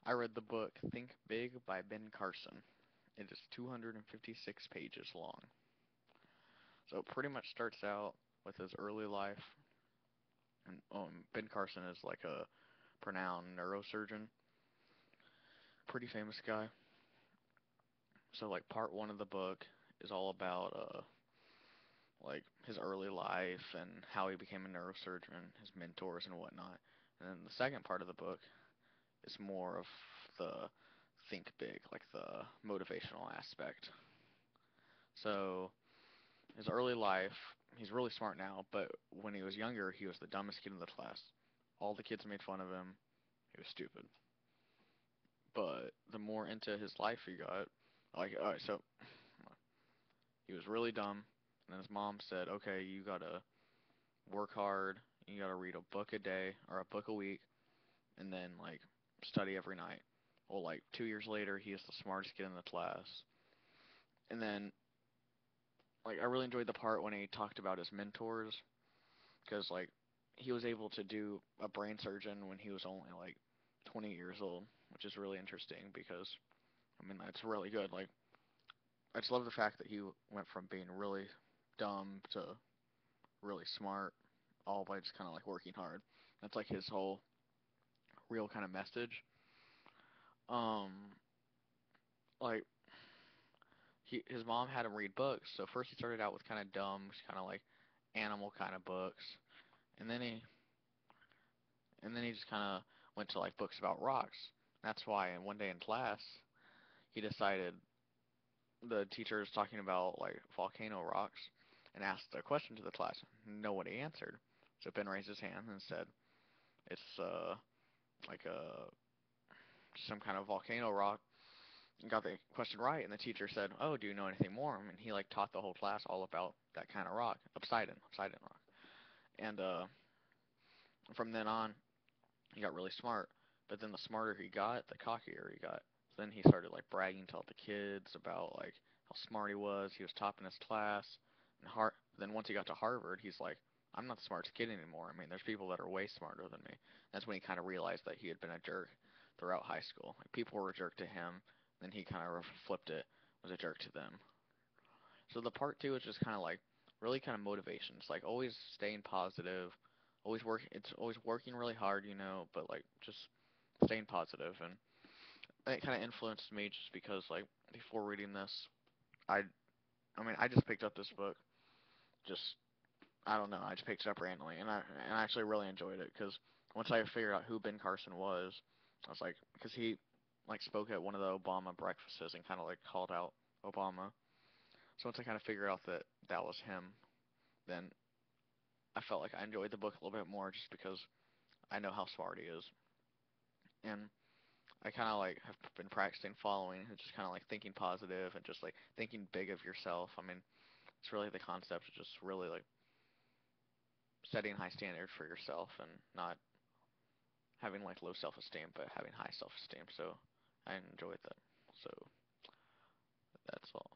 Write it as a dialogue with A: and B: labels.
A: I read the book Think Big by Ben Carson. It is 256 pages long. So it pretty much starts out with his early life. And Ben Carson is like a renowned neurosurgeon, pretty famous guy. So like part one of the book is all about like his early life and how he became a neurosurgeon, his mentors and whatnot. And then the second part of the book is more of the think big, like the motivational aspect. So his early life, he's really smart now, but when he was younger, he was the dumbest kid in the class. All the kids made fun of him. He was stupid. But the more into his life he got, like, alright, so he was really dumb, and his mom said, okay, you gotta work hard, you gotta read a book a day, or a book a week, and then, like, study every night. Well, like, 2 years later, he is the smartest kid in the class. And then, like, I really enjoyed the part when he talked about his mentors, because, like, he was able to do a brain surgeon when he was only, like, 20 years old, which is really interesting because, I mean, that's really good. Like, I just love the fact that he went from being really dumb to really smart, all by just kind of like working hard. That's like his whole real kind of message. Um, like his mom had him read books. So first he started out with kind of dumb, kind of like animal kind of books, and then he just kind of went to like books about rocks. That's why one day in class he decided the teacher was talking about like volcano rocks and asked a question to the class. Nobody answered. So Ben raised his hand and said, "It's like a some kind of volcano rock." And got the question right, and the teacher said, "Oh, do you know anything more?" And he like taught the whole class all about that kind of rock, obsidian rock. And from then on, he got really smart. But then the smarter he got, the cockier he got. So then he started like bragging to all the kids about like how smart he was. He was topping his class. And then once he got to Harvard, he's like, I'm not the smartest kid anymore. I mean, there's people that are way smarter than me. That's when he kind of realized that he had been a jerk throughout high school. Like people were a jerk to him. Then he kind of flipped it, was a jerk to them. So the part two is just kind of like really kind of motivation. It's like always staying positive, always work. It's always working really hard, but like just staying positive, and it kind of influenced me just because like before reading this, I I mean I just picked up this book, just I don't know, I just picked it up randomly, and I actually really enjoyed it because once I figured out who Ben Carson was, I was like, because he like spoke at one of the Obama breakfasts and kind of like called out Obama. So once I kind of figured out that that was him, then I felt like I enjoyed the book a little bit more just because I know how smart he is. And I kind of like have been practicing following and just kind of like thinking positive and just like thinking big of yourself. I mean, it's really the concept of just really like setting high standards for yourself and not having like low self-esteem, but having high self-esteem. So I enjoyed that. So that's all.